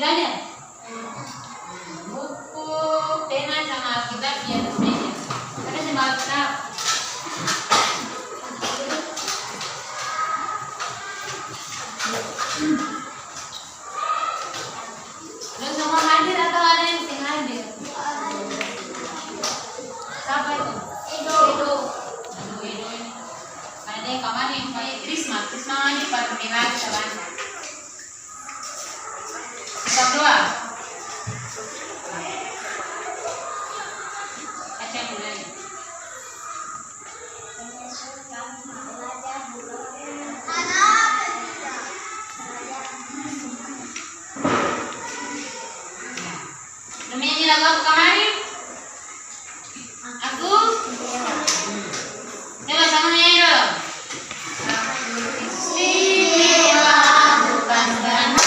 belajar? Buku, pena sama Alkitab di atas meja. Ada sama Alkitab. Lo semua hadir atau ada yang tidak hadir? Siapa itu? Edo. Aduh, Edo ini. Ada yang kemarin yang pakai Krisma aja pakai lagi sama. Kita doa. Baca mulai. Namanya lagu apa kemarin? Aku. Coba sama nyanyi dong. Istimewa bukan karena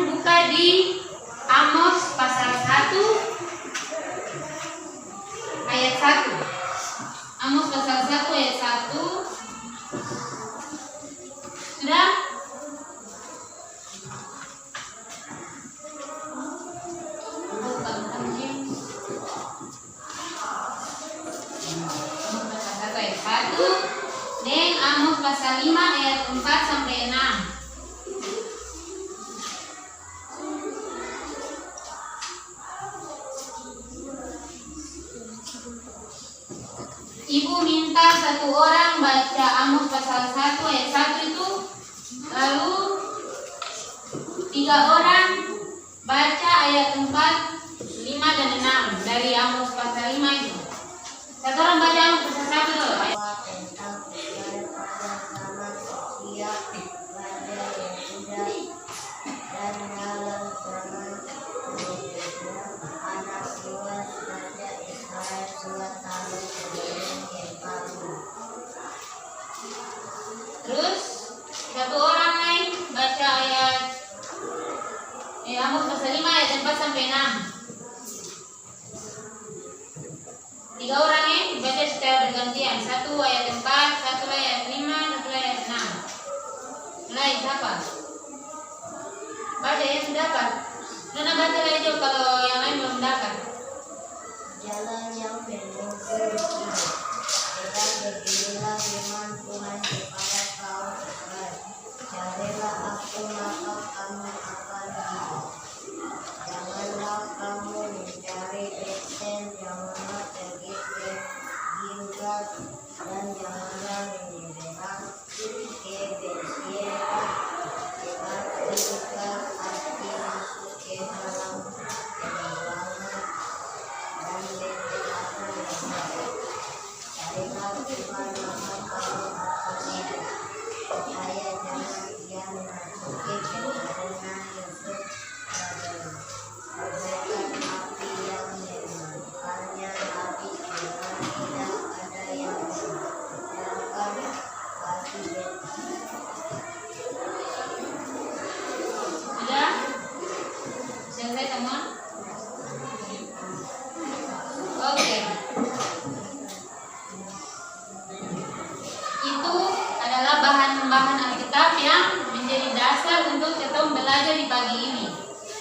buka di Amos pasal 1 ayat 1. Amos pasal 1 ayat 1. Sudah? Amos pasal 5 ayat 4 sampai 6. Ibu minta satu orang baca Amos pasal 1 ayat 1 itu, lalu 3 orang baca ayat 4, 5 dan 6 dari Amos pasal 5 itu. Satu orang baca Amos pasal 1 dulu. Terus satu orang lain baca ayat Amos pasal 5 ayat 4 sampai 6. 3 orang baca secara bergantian. Satu ayat 4, satu ayat 5, satu ayat 6. Mulai siapa? Baca ya, sudah dapat. Nona baca aja kalau yang lain belum dapat. Jalan yang menuju Mesir, dan beginilah firman Tuhan kepada kaum Israel. Carilah aku maka kamu akan hidup. Janganlah kamu mencari Beten, janganlah pergi ke Gilgal, dan janganlah menyeberang ke Berseba, sebab Gilgal pasti masuk ke dalam penyeberangan, dan Betel akan lenyap. Carilah Tuhan maka kamu akan hidup, supaya jangan ia memasuki keturunan Yusuf badanmu. Bagaikan api yang memakannya habis, dengan tidak ada yang menyalakan api Betel. Sudah? Selesai teman? Oke. Itu adalah bahan-bahan Alkitab yang menjadi dasar untuk kita belajar di pagi ini.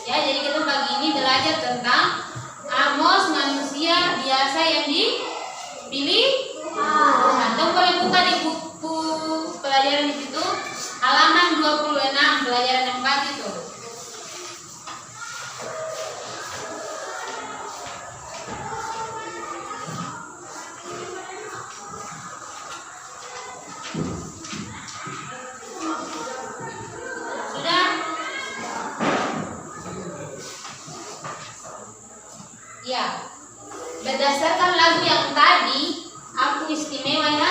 Ya, jadi kita pagi ini belajar tentang Amos, manusia biasa yang dipilih Tuhan. Kamu boleh buka di buku pelajaran di situ, halaman 26, pelajaran 4 itu. Sudah? berdasarkan lagu yang tadi, aku istimewa ya.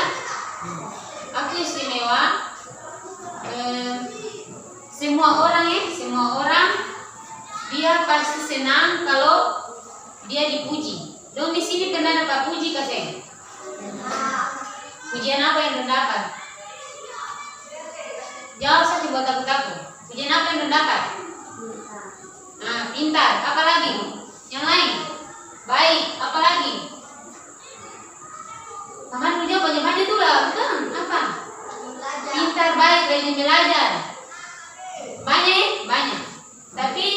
Aku istimewa. Semua orang dia pasti senang kalau dia dipuji. Dong di sini pernah dapat puji kasih? Pujian apa yang Dong dapat? Jawab saja buat aku. Pujian apa yang Dong dapat? Nah, pintar. Apa lagi? Yang lain? Baik. Apa lagi? Paman pujian banyak-banyak tuh lah. Bukan? Apa? Pintar, baik, rajin belajar. Banyak ya? Banyak. Tapi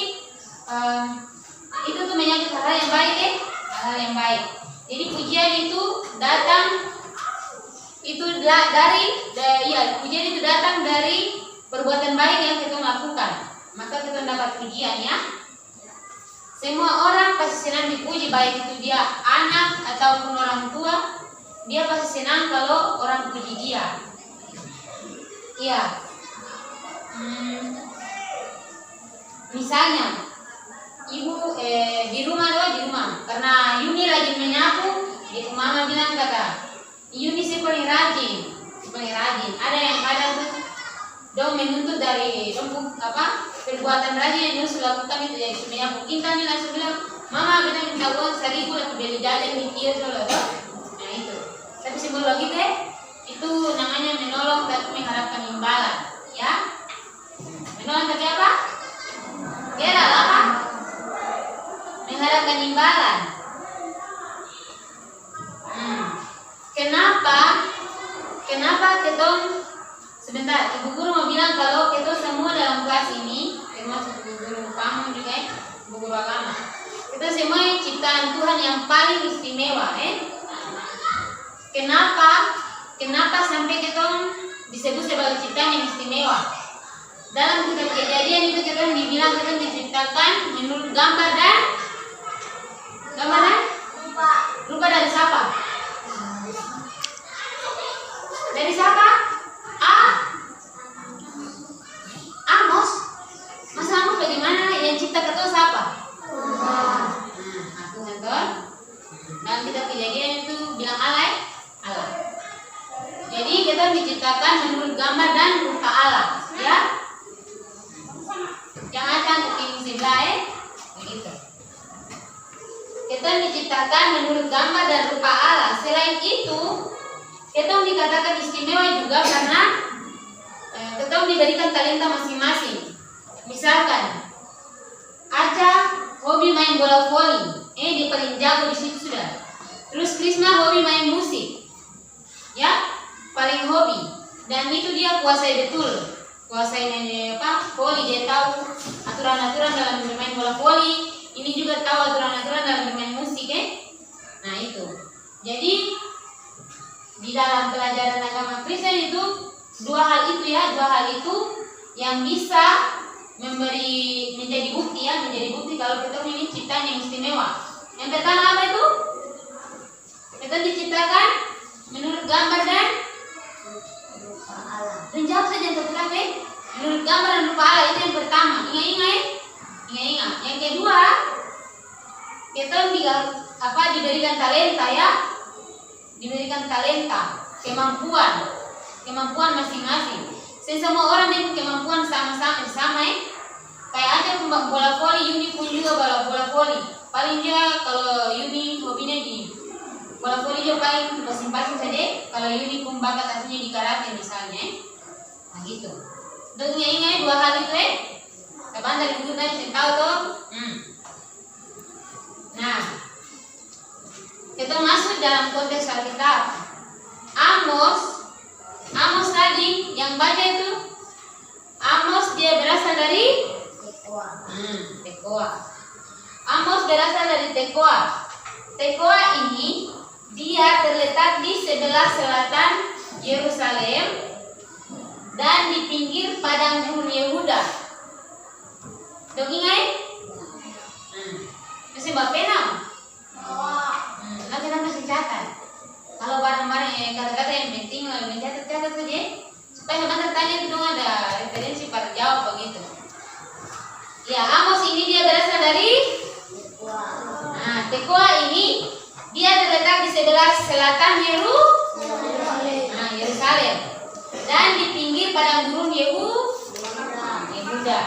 itu tuh menyangkut hal yang baik ya? Hal yang baik. Jadi pujian itu datang pujian itu datang dari perbuatan baik yang kita lakukan. Maka kita dapat pujian ya. Semua orang pasti senang dipuji, baik itu dia anak ataupun orang tua. Dia pasti senang kalau orang puji dia. Iya. Misalnya ibu di rumah karena Yuni rajin menyapu, mama bilang kata Yuni si paling rajin. Ada yang kadang tuh dong menuntut dari perbuatan rajin yang dia sudah lakukan itu, jadi menyapu kita nih langsung bilang mama bilang minta uang 1.000 aku beli jajan di kia solo. Nah itu. Tapi sebelum lagi deh itu namanya menolong tapi mengharapkan imbalan ya. Menolong tapi apa? Kira apa? Mengharapkan imbalan. Kenapa ketong sebentar, ibu guru mau bilang kalau ketong semua dalam kelas ini, termasuk ibu guru kamu juga ibu guru agama, kita semua ciptaan Tuhan yang paling istimewa Kenapa sampai ketong disebut sebagai ciptaan yang istimewa? Dalam kitab Kejadian itu ketong dibilang ketong diciptakan menurut gambar dan rupa dari siapa? Dari siapa? Amos. Masa Amos bagaimana yang cipta ketong siapa? Tuhan toh. Dalam kitab Kejadian itu bilang Allah. Jadi kita diciptakan menurut gambar dan rupa Allah, ya. Jangan cantik ini sebelah begitu. Kita diciptakan menurut gambar dan rupa Allah. Selain itu, kita dikatakan istimewa juga karena kita diberikan talenta masing-masing. Misalkan, Aca hobi main bola voli, dia paling jago di situ sudah. Terus Krisna hobi main musik, ya, paling hobi. Dan itu dia kuasai betul, voli. Dia tahu aturan-aturan dalam bermain bola voli. Ini juga tahu aturan-aturan dalam bermain musik, Nah itu. Jadi di dalam pelajaran agama Kristen itu dua hal itu yang bisa menjadi bukti kalau kita ini ciptaan yang istimewa. Yang pertama apa itu? Kita diciptakan menurut gambar dan rupa Allah. Dan jawab saja yang terakhir, menurut gambar dan rupa Allah itu yang pertama. Ingat. Yang kedua, kita diberikan talenta ya. Diberikan talenta, kemampuan masing-masing. Semua orang itu kemampuan sama Kayak aja bola voli, Yuni pun juga bola voli. Paling dia kalau Yuni hobinya di bola voli dia paling pasing-pasing saja. Kalau Yuni pun bakat aslinya di karate misalnya. Nah gitu. Dan ingat dua hal itu Kapan dari guru tadi tahu tuh? Nah, kita masuk dalam konteks Alkitab. Amos tadi yang baca itu, Amos dia berasal dari Tekoa. Amos berasal dari Tekoa. Tekoa ini dia terletak di sebelah selatan Yerusalem dan di pinggir padang gurun Yehuda. Dong ingat? Masih bawa pena? Nah kita masih catat. Kalau barang-barang kata-kata yang penting lalu mencatat saja supaya sebentar tanya itu dong ada referensi pada jawab begitu. Ya, Amos ini dia berasal dari Tekoa ini dia sebelah selatan Yerusalem. Dan di pinggir padang gurun Yehuda.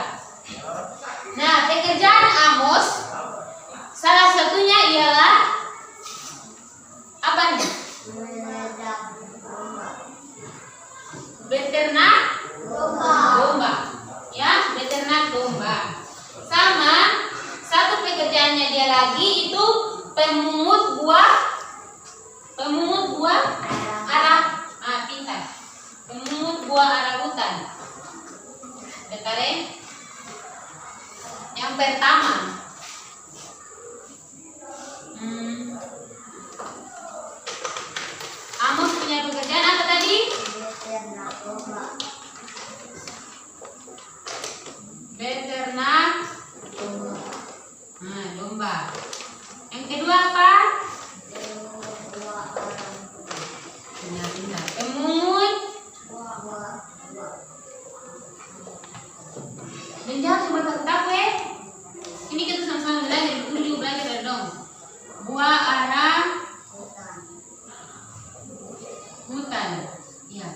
Nah, pekerjaan Amos salah satunya ialah apa nih? Beternak domba. Ya, beternak domba. Sama satu pekerjaannya dia lagi itu pemungut buah arah. Pintar. Pemungut buah arah hutan. Betul ya? Yang pertama, Amos punya pekerjaan apa tadi? Beternak domba. Yang kedua apa? Benar-benar. Pemungut. Menjawab semua tak ini kita sama-sama belajar. Dulu juga belajar dong. Buah arah hutan. Ya.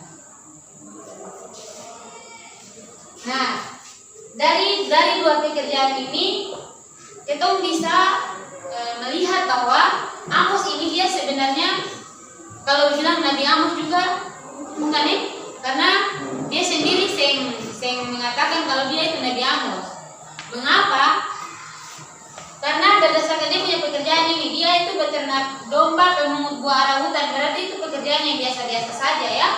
Nah, dari dua pekerjaan ini kita bisa melihat bahwa Amos ini dia sebenarnya kalau bilang Nabi Amos juga bukan karena dia sendiri sing mengatakan kalau dia itu Nabi Amos. Mengapa? Karena berdasarkan dia punya pekerjaan ini, dia itu beternak domba, pemungut buah arah hutan. Berarti itu pekerjaan yang biasa-biasa saja ya.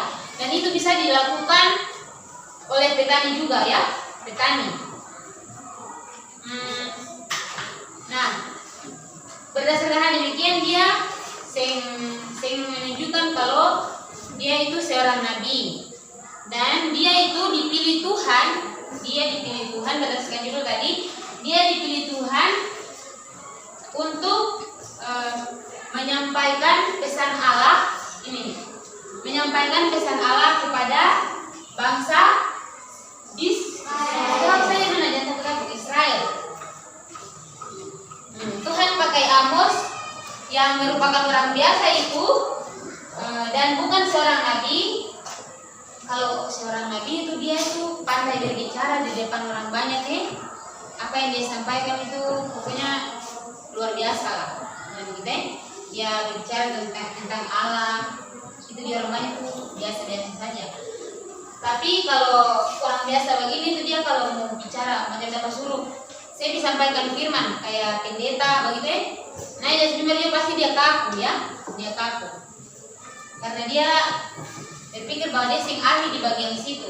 Dan itu bisa dilakukan oleh petani juga ya, petani. Nah, berdasarkan hal demikian dia sing menunjukkan kalau dia itu seorang nabi dan dia itu dipilih Tuhan. Berdasarkan judul tadi, dia dipilih Tuhan untuk menyampaikan pesan Allah ini, menyampaikan pesan Allah kepada bangsa Israel. Tuhan pakai Amos yang merupakan orang biasa itu dan bukan seorang nabi. Kalau seorang nabi itu dia itu pandai berbicara di depan orang banyak apa yang dia sampaikan itu pokoknya luar biasa lah. Dan gitu dia berbicara tentang Allah itu di orang banyak itu biasa-biasa saja. Tapi kalau orang biasa begini itu dia kalau mau bicara macam apa suruh saya disampaikan firman kayak pendeta begitu nah ya sebenarnya pasti dia kaku karena dia berpikir bahwa dia sing ahli di bagian situ.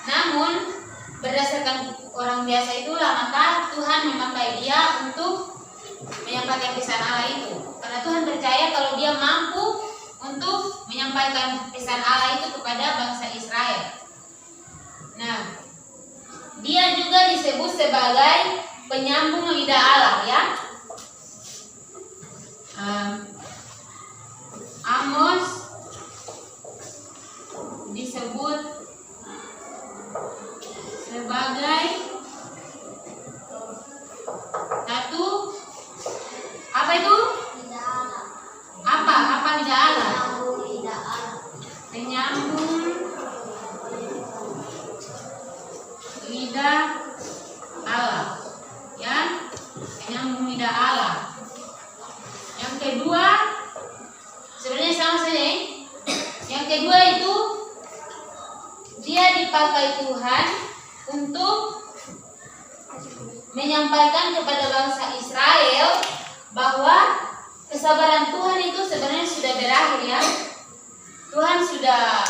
Namun berdasarkan orang biasa itulah maka Tuhan memakai dia untuk menyampaikan pesan Allah itu. Karena Tuhan percaya kalau dia mampu untuk menyampaikan pesan Allah itu kepada bangsa Israel. Nah, dia juga disebut sebagai penyambung lidah Allah ya. Amos disebut sebagai satu apa itu? Apa lidah Allah? Penyambung lidah Allah. Ya, penyambung lidah Allah. Yang kedua sebenarnya sama saja. Yang kedua itu dia dipakai Tuhan untuk menyampaikan kepada bangsa Israel bahwa kesabaran Tuhan itu sebenarnya sudah berakhir ya. Tuhan sudah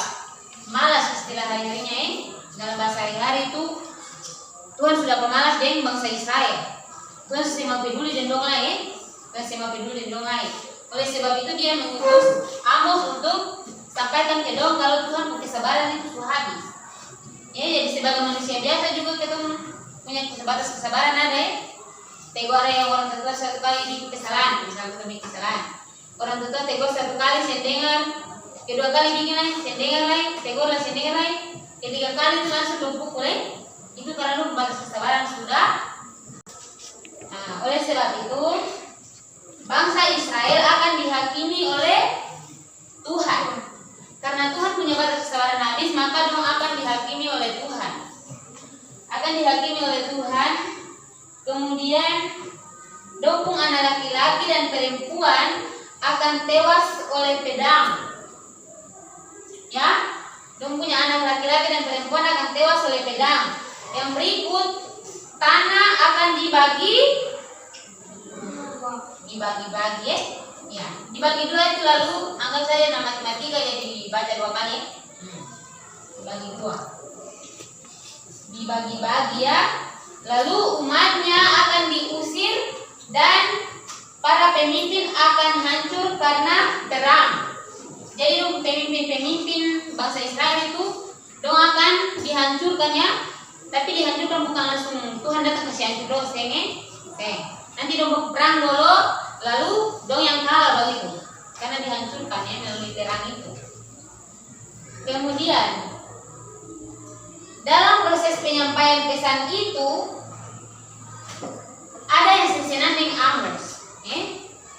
malas istilah hari-harinya dalam bahasa hari-hari itu Tuhan sudah pemalas dengan bangsa Israel. Tuhan semakin peduli dan dongai Oleh sebab itu dia mengutus Amos untuk sampaikan ke dong kalau Tuhan punya kesabaran itu sudah habis. Ya, jadi sebagai manusia biasa juga kita punya kesabaran ada ya. Tegur yang orang tua satu kali di kesalahan, misalnya kita bikin kesalahan. Orang tua tegur satu kali saya dengar, kedua kali bikin lagi, saya dengar lagi, tegur lagi, saya dengar lagi, ketiga kali itu langsung lumpuh itu karena lu batas kesabaran sudah. Nah, oleh sebab itu bangsa Israel akan dihakimi oleh oleh Tuhan. Kemudian dong pun anak laki-laki dan perempuan akan tewas oleh pedang. Ya, dong punya anak laki-laki dan perempuan akan tewas oleh pedang. Yang berikut, tanah akan dibagi-bagi ya. Ya, dibagi dua itu, lalu anggap saja nama matematika jadi dibaca 2 kali. Dibagi 2. Dibagi-bagi ya. Lalu umatnya akan diusir dan para pemimpin akan hancur karena terang. Jadi dong pemimpin bangsa Israel itu dong akan dihancurkan ya. Tapi dihancurkan bukan langsung Tuhan datang kasih hancur dong, nanti dong perang dulu, lalu dong yang kalah begitu. Karena dihancurkan ya melalui terang itu. Kemudian dalam proses penyampaian pesan itu ada yang sensenan dengan Amos,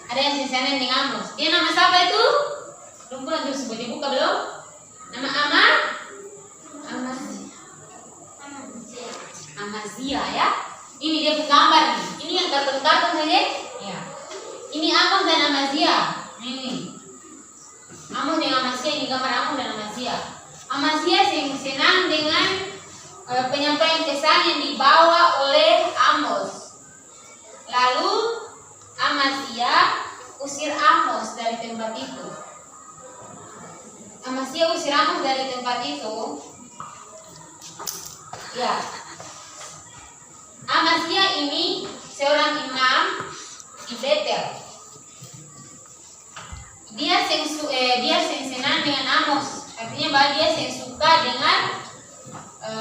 ada yang sensenan dengan Amos. Dia nama siapa itu? Belum pernah disebut, dibuka belum? Nama Amazia ya. Ini dia gambar nih. Ini yang kartun-kartun saja. Ya. Ini Amos dan Amazia. Ini Amos dengan Amazia, ini gambar Amos dan Amazia. Amazia senang dengan penyampaian pesan yang dibawa oleh Amos. Lalu Amazia usir Amos dari tempat itu. Amazia usir Amos dari tempat itu. Ya. Amazia ini seorang imam di Betel. Dia senang dengan Amos. Artinya bahwa dia suka dengan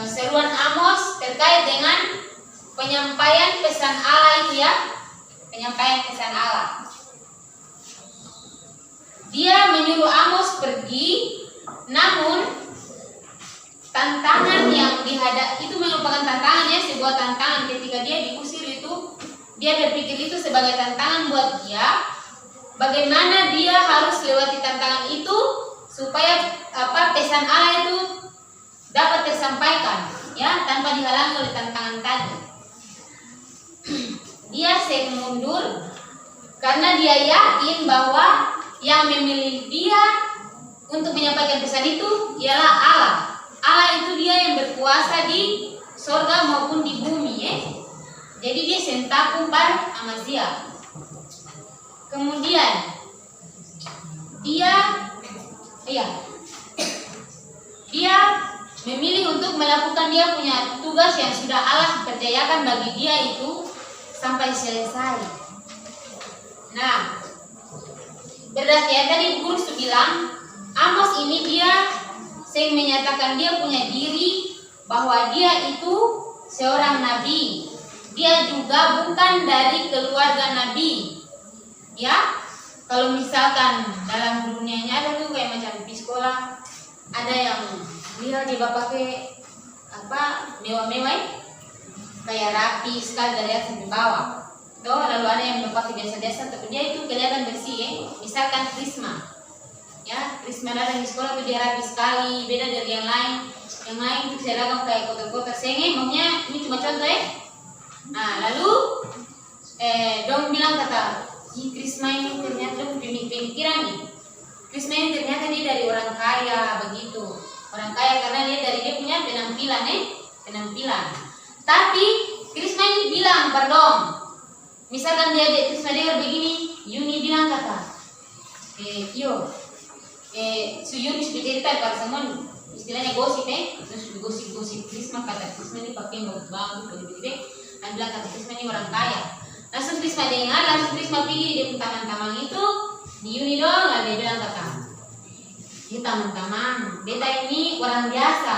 seruan Amos terkait dengan penyampaian pesan Allah itu ya. Penyampaian pesan Allah. Dia menyuruh Amos pergi, namun tantangan yang dihadapi itu merupakan tantangan ya, sebuah tantangan. Ketika dia diusir itu, dia berpikir itu sebagai tantangan buat dia. Bagaimana dia harus lewati tantangan itu supaya pesan Allah itu dapat tersampaikan ya, tanpa dihalangi oleh tantangan tadi. Dia mundur karena dia yakin bahwa yang memilih dia untuk menyampaikan pesan itu ialah Allah. Allah itu dia yang berkuasa di surga maupun di bumi ya. Jadi dia sentakung pada Amazia. Kemudian dia memilih untuk melakukan dia punya tugas yang sudah Allah percayakan bagi dia itu sampai selesai. Nah, berdasarkan tadi guru bilang, Amos ini dia menyatakan dia punya diri bahwa dia itu seorang nabi. Dia juga bukan dari keluarga nabi. Ya, kalau misalkan dalam dunia nyata tuh kayak macam di sekolah ada yang lihat dia pakai mewah-mewah, kayak rapi sekali dari atas sampai bawah. Lalu ada yang pakai biasa-biasa, tapi dia itu kelihatan bersih ya. Misalkan Krisma. Ya, Krisma datang di sekolah tuh dia rapi sekali, beda dari yang lain. Yang lain itu seragam kayak kotor-kotor senge, maunya ini cuma contoh ya. Nah, lalu dong bilang kata, Krisma ini ternyata dong pemikiran nih. Krisma ini ternyata dia dari orang kaya begitu. Orang kaya karena dia dari dia punya penampilan. Tapi Krisma ini bilang, pardon. Misalkan dia Krisma dengar begini, Yuni bilang kata, Yuni sudah cerita pada semua istilahnya gosip terus gosip Krisma kata Krisma ini pakai bagus begitu dan bilang kata Krisma ini orang kaya. Langsung Krisma dengar, langsung Krisma pergi dia pun teman-teman itu di Yuni dong, lalu dia bilang kata, ini teman-teman, beta ini orang biasa.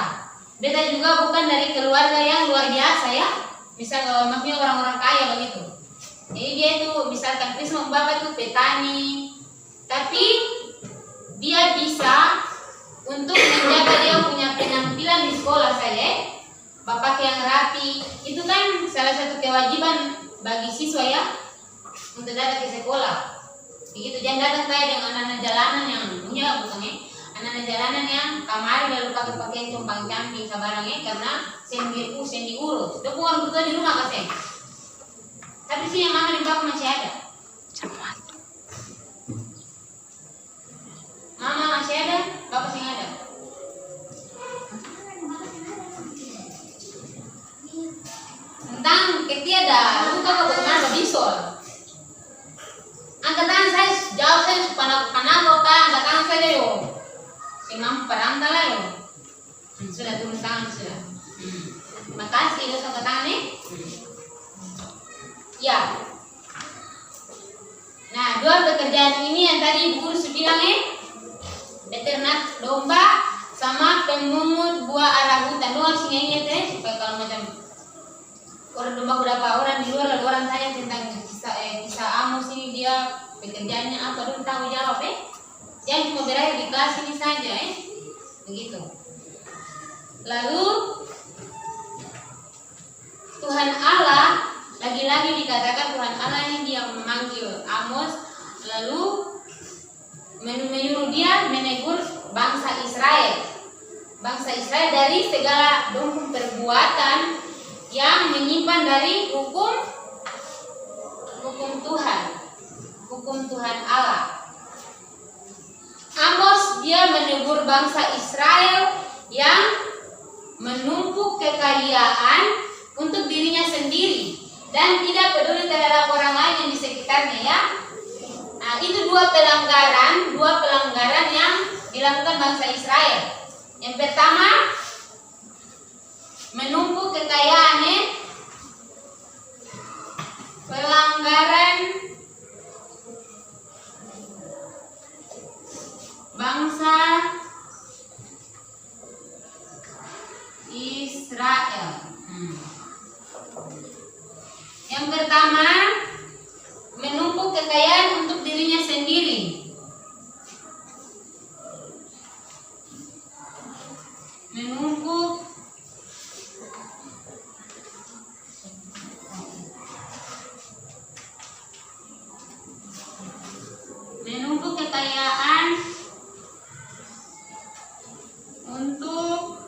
Beta juga bukan dari keluarga yang luar biasa ya. Misal maksudnya orang-orang kaya begitu. Jadi dia itu misalkan Krisma bapak itu petani, tapi dia bisa untuk menjaga dia punya penampilan di sekolah saya, bapak yang rapi. Itu kan salah satu kewajiban bagi siswa ya, untuk datang ke sekolah. Begitu, jangan datang kayak dengan anak-anak jalanan yang punya bukan ya. anak-anak jalanan yang kamari lalu pakai pakaian compang camping sabarangnya karena sen diurut. Itu orang tua di rumah kasih. Tapi sih yang mama di bapak masih ada. Mama masih ada, bapak sih ada. Tentang ketiada, luka bagaimana bisol. Angkat tangan saya, jawab saya panah angkat tangan saja yo. Saya mampu perantau lah yo. Sudah turun tangan sudah. Terima kasih itu angkat tangan nih. Ya. Nah, dua pekerjaan ini yang tadi Ibu Guru sudah bilang beternak domba sama pemungut buah arah hutan. Lu harus ingat supaya kalau macam orang domba berapa orang di luar lalu orang tanya tentang kisah Amos ini dia pekerjaannya apa dulu tahu jawab jangan cuma berakhir di kelas ini saja begitu. Lalu Tuhan Allah lagi-lagi dikatakan Tuhan Allah ini dia memanggil Amos lalu menyuruh dia menegur bangsa Israel dari segala dompung perbuatan yang menyimpan dari hukum Tuhan Allah. Amos dia menegur bangsa Israel yang menumpuk kekayaan untuk dirinya sendiri dan tidak peduli terhadap orang lain yang di sekitarnya ya. Nah, itu dua pelanggaran yang dilakukan bangsa Israel. Yang pertama, menumpuk kekayaannya, pelanggaran bangsa Israel. Yang pertama, menumpuk kekayaan untuk dirinya sendiri. Menumpuk kekayaan untuk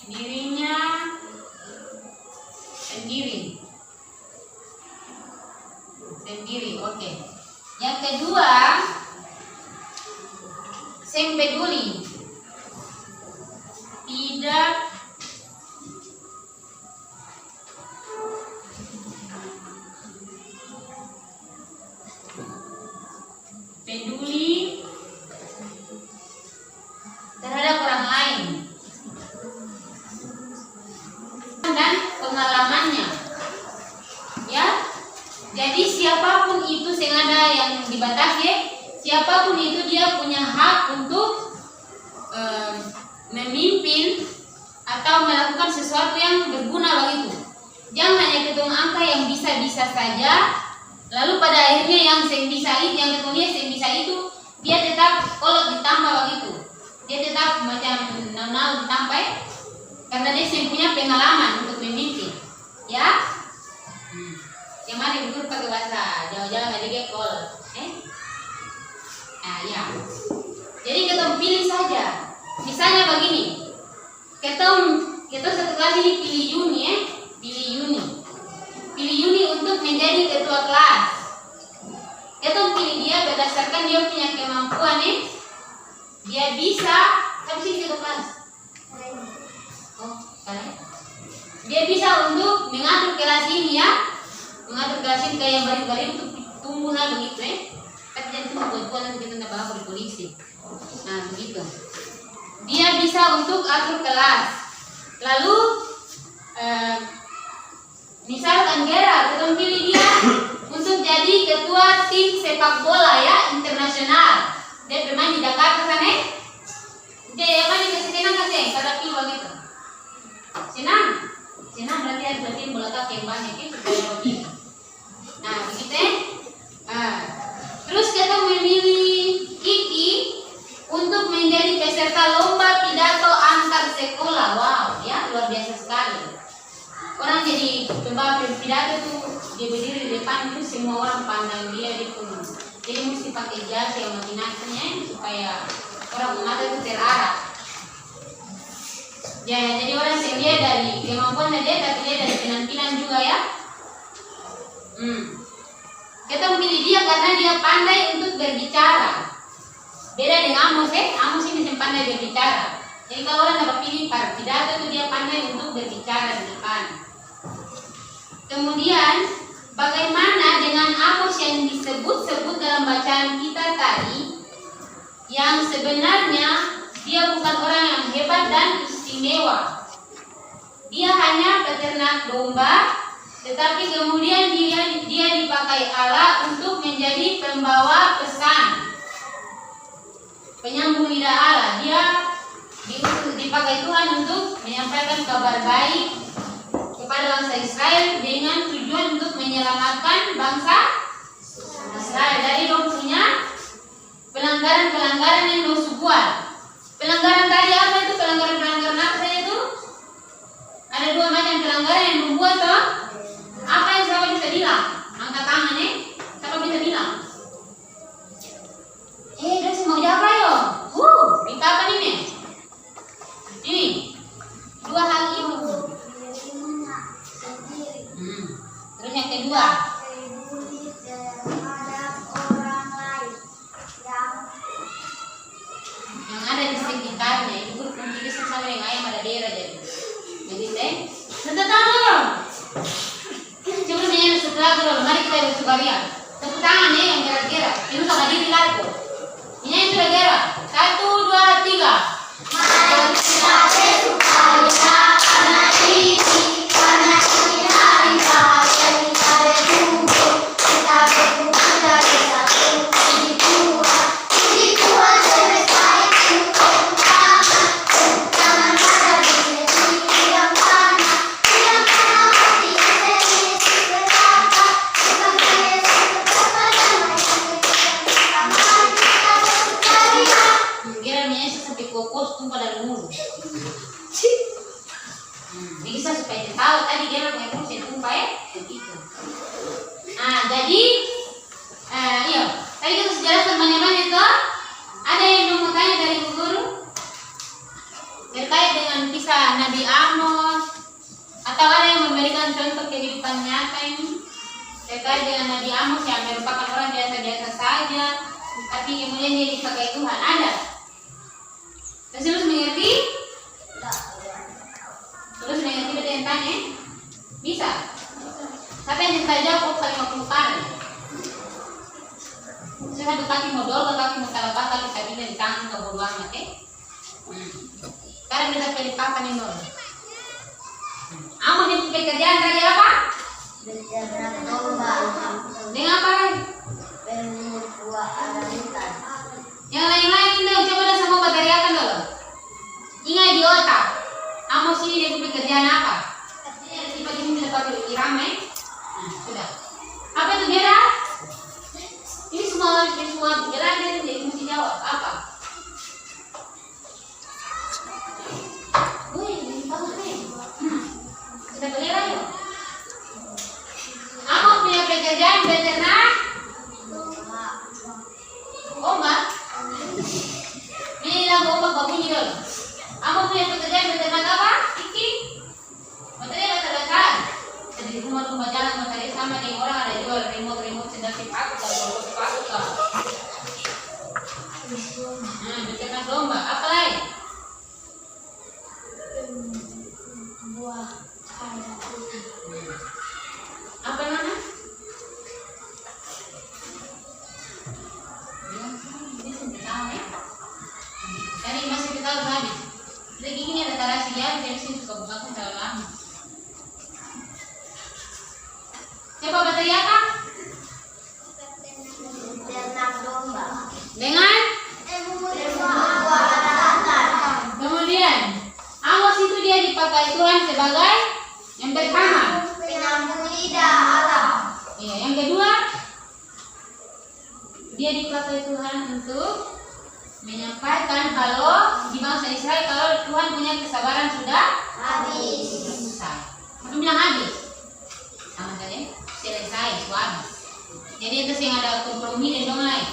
dirinya sendiri. Oke. Yang kedua, saya peduli, tidak peduli terhadap orang lain dan pengalamannya ya. Jadi siapapun itu sengaja yang dibatasi, siapapun itu dia punya hak untuk memimpin atau melakukan sesuatu yang berguna begitu. Jangan hanya ketung angka yang bisa-bisa saja, lalu pada akhirnya yang bisa itu dia tetap kolot ditambah begitu. Dia tetap macam nol ditambah karena dia punya pengalaman untuk memimpin. Ya. Yang mana Ibu pakai bahasa Jawa-Jawa nggak dia kolot. Nah, ya. Jadi kita pilih saja. Misalnya begini, kita satu kali ini pilih Yuni untuk menjadi ketua kelas. Kita pilih dia berdasarkan dia punya kemampuan dia bisa, tapi sih ketua kelas. Dia bisa untuk mengatur kelas ini ya, mengatur kelas ini kayak baris-baris untuk tumbuh lah begitu Tapi jangan tunggu buat nanti kita bawa ke polisi. Nah begitu. Dia bisa untuk atur kelas. Lalu misalkan Gera, kita pilih dia untuk jadi ketua tim sepak bola ya internasional. Dia bermain di Jakarta sana. Dia apa nih senang kasih? Kada pilih begitu. Senang berarti harus berarti bola kaki yang banyak itu supaya begini. Nah begitu Terus kita memilih Kiki untuk menjadi peserta lomba pidato antar sekolah. Wow, ya luar biasa sekali. Orang jadi pembawa pidato tuh dia berdiri di depan itu semua orang pandang dia itu Jadi mesti pakai jas yang mengingatnya supaya orang mata itu terarah. Ya, jadi orang yang dia dari kemampuan dia, tapi dia dari penampilan juga ya. Kita memilih dia karena dia pandai untuk berbicara. Beda dengan Amos, Amos ini yang pandai berbicara. Jadi kalau orang dapat pilih para pidato itu dia pandai untuk berbicara di depan. Kemudian bagaimana dengan Amos yang disebut-sebut dalam bacaan kita tadi, yang sebenarnya dia bukan orang yang hebat dan istimewa. Dia hanya peternak domba, tetapi kemudian dia dipakai Allah untuk menjadi pembawa pesan, penyambung lidah Allah. Dia dipakai Tuhan untuk menyampaikan kabar baik kepada bangsa Israel dengan tujuan untuk menyelamatkan bangsa Israel dari dong punya pelanggaran-pelanggaran yang dosa buat. Pelanggaran tadi apa itu? Pelanggaran apa saja itu? Ada 2 macam pelanggaran yang membuat toh. Apa yang siapa bisa bilang? Angkat tangan siapa bisa bilang? Dia mau jawab ayo. Minta apa nih? Ini 2 hal itu. Terus yang kedua, yang ada di sekitarnya itu grup menjadi sama dengan ayam ada daerah jadi. Jadi tentang coba nih setelah dulu, mari kita bersukaria. Tepuk tangan yang gerak-gerak. Ini sudah diri laku. Ini yang sudah gerak. 1, 2, 3. Mari kita bersukaria karena ini hari raya kita berkumpul. Kita berkumpul dari satu puji Tuhan selesai untuk tangan pada diri yang panas, yang panas hati sendiri berkata, bukan saya seberapa damai sama kita bersukaria. Kiranya sampai kokos tumpah dari mulut. Bisa supaya dia tahu tadi dia pakai terus yang tumpah begitu. Jadi iya tadi kita jelaskan banyak-banyak itu. Ada yang mau tanya dari Bu Guru terkait dengan kisah Nabi Amos, atau ada yang memberikan contoh kehidupan nyata ini terkait dengan Nabi Amos yang merupakan orang biasa-biasa saja, tapi kemudian dia dipakai Tuhan? Ada? Terus mengerti? Terus mengerti betul yang tanya? Bisa? Siapa yang bisa jawab kali 50 kali? Saya 1 kaki modal, 2 kaki mutalabah, kali sabina di tangan kebodohan mati. Sekarang kita pilih kapan yang dulu. Amos yang pekerjaan tadi apa? Beternak domba. Dengan apa lagi? Berumur 2 arabitan. Yang lain-lain itu coba dah semua bateriakan dulu. Ingat di otak. Amos ini dia pekerjaan apa? Tiba-tiba bisa pakai irama sudah. Apa itu Gera? Ini semua Gera dia mesti jawab apa? Ini bagus nih. Kita Gera yuk. Amos punya pekerjaan beternak ombak. Ini lagu ombak bunyi dulu. Amos punya pekerjaan beternak apa? Ikan. Materi baca-bacaan. Jadi rumah-rumah jalan materi sama dengan orang ada jual remote sedang dipakai kalau dipakai. Beternak domba. Apa lagi? Buah kayu putih. Apa namanya? Dari masih kita harus habis. Lagi ini ada rahasia, dari sini suka buka terlalu lama. Siapa berteriak? Beternak domba. Dengan? Kemudian Amos itu dia dipakai Tuhan sebagai yang pertama Penyambung lidah Allah. Iya, yang kedua dia dipakai Tuhan untuk menyampaikan kalau di bangsa Israel kalau Tuhan punya kesabaran sudah Habis. selesai. Aku bilang habis, sama saja selesai, habis. Jadi kita sih ada kompromi dan dong lain.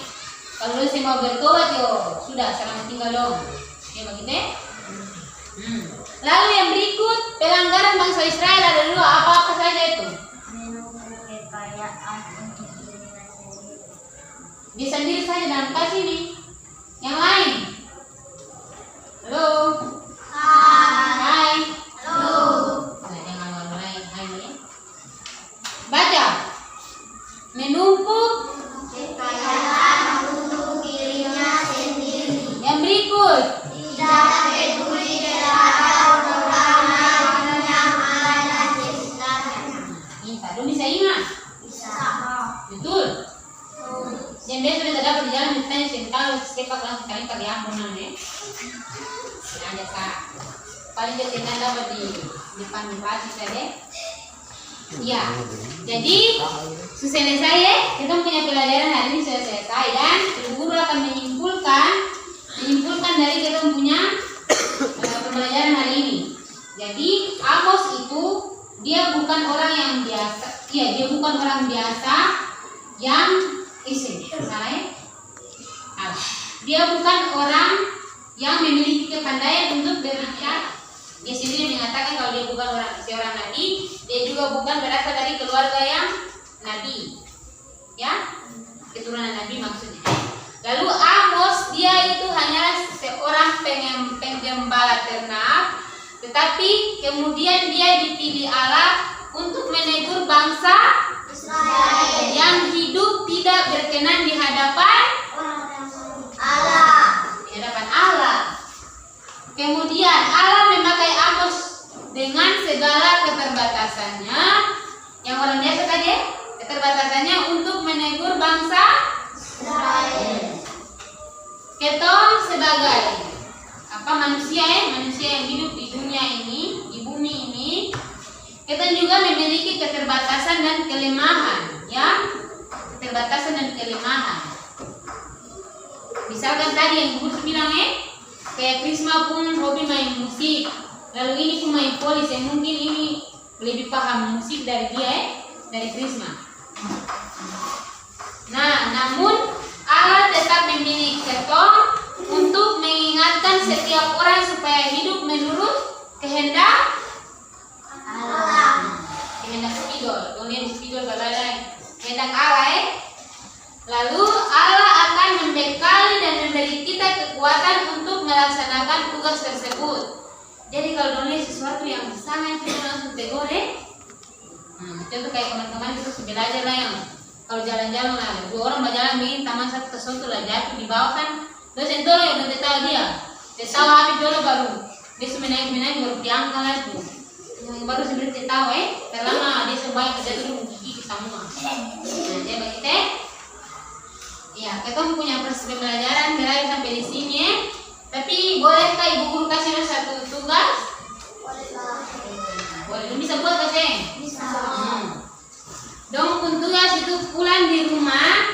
Kalau lu saya mau bertobat yo, sudah selamat tinggal dong. Ya begitu ya? Lalu yang berikut pelanggaran bangsa Israel ada dua, apa saja itu? Menumpukan kekayaan untuk dirinya sendiri. Dia sendiri saja dalam kasih ini. Yang lain? Halo? Hai. Halo. Nah, jangan orang lain. Hai ya. Baca. Menumpuk Kekayaan untuk dirinya sendiri. yang berikut. Tidak peduli terhadap orang lain yang ada di sekitarnya. Ini dong bisa ingat. Bisa. Betul. Yang biasa kita dapat di jalan kita tahu sepak langsung kalian pakai ampun namanya. Ada kak. Paling kita dapat di depan pagi saja. Ya. Jadi selesai ya. Kita punya pelajaran hari ini sudah selesai dan guru akan menyimpulkan dari kita punya pembelajaran hari ini. Jadi Amos itu dia bukan orang yang biasa. Iya, dia bukan orang biasa yang salah ya? Dia bukan orang yang memiliki kepandaian untuk berbicara. Dia sendiri mengatakan kalau dia bukan seorang nabi, dia juga bukan berasal dari keluarga yang nabi, ya, keturunan nabi maksudnya. Lalu Amos dia itu hanyalah seorang penggembala ternak, tetapi kemudian dia dipilih Allah untuk menegur bangsa Israel yang hidup tidak berkenan di hadapan Allah. Kemudian Allah memakai Amos dengan segala keterbatasannya, yang orang biasa tadi, keterbatasannya untuk menegur bangsa Israel. Ketong sebagai manusia yang hidup di dunia ini, di bumi ini, kita juga memiliki keterbatasan dan kelemahan, ya, keterbatasan dan kelemahan. Misalkan tadi yang Guru bilang kayak Krisma pun hobi main musik, lalu ini pun main polis, yang mungkin ini lebih paham musik dari dia, dari Krisma. Nah, namun Allah tetap memilih ketong untuk mengingatkan setiap orang supaya hidup menurut kehendak Allah. kehendak spidol. Kemudian spidol balada kehendak Allah. Lalu Allah akan membekali dan memberi kita kekuatan untuk melaksanakan tugas tersebut. Jadi kalau dulu sesuatu yang sangat kita langsung tegur contoh kayak teman-teman itu belajar lah yang kalau jalan-jalan lah, dua orang berjalan begini, taman satu sesuatu lah jatuh di bawah kan, terus itu yang udah tahu dia habis dulu baru dia menaik baru diangkat lagi, baru sebenarnya tahu terlama dia sebaik kerja dulu gigi semua. Nah dia begitu. Ya, kita punya proses pembelajaran berakhir sampai di sini ya. Tapi bolehkah ibu guru kasih satu tugas? Boleh, bisa buat kasih? Bisa. Dong pun tugas itu pulang di rumah,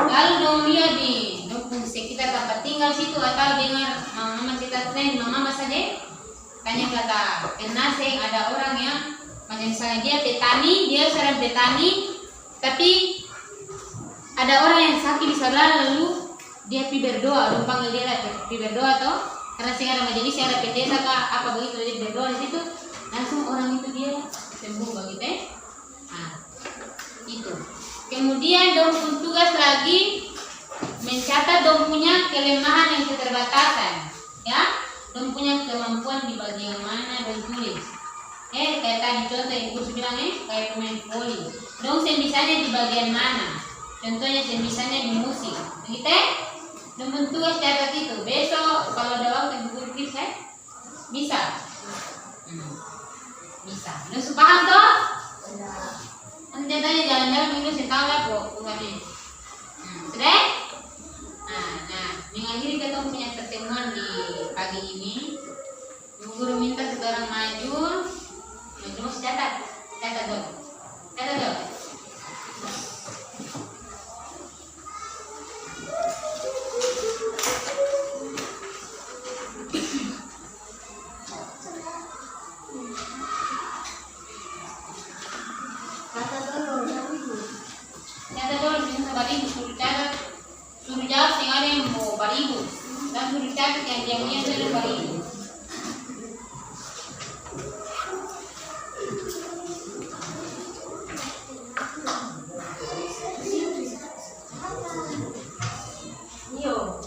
lalu dong lihat di dong pun sekitar tempat tinggal situ atau dengar mama cerita tren mama saja. Tanya kata penasih ada orang yang macam misalnya dia petani, dia seorang petani, tapi ada orang yang sakit di sebelah lalu dia pergi berdoa, dong panggil dia pergi berdoa toh, karena saya ada majelis, saya ada pendeta kah apa begitu, dia berdoa di situ, langsung orang itu dia sembuh begitu Nah, itu. Kemudian dong pun tugas lagi mencatat dong punya kelemahan yang keterbatasan, ya, dong punya kemampuan di bagian mana dong tulis. Kayak tadi contoh yang Gus bilang kayak pemain voli, dong sembisanya di bagian mana? Contohnya sembisanya di musik, begitu dong pun tugas catat itu. Besok kalau ada waktu Gus bisa, bisa. Dong paham toh? Nanti tanya jalan-jalan minggu saya tahu lah kok bukannya. Sudah? Nah, mengakhiri kita punya pertemuan di pagi ini. Guru minta sekarang maju catat dong. ada yang mau paribu. Dan sudah dicatat yang dia sudah paribu. Yo.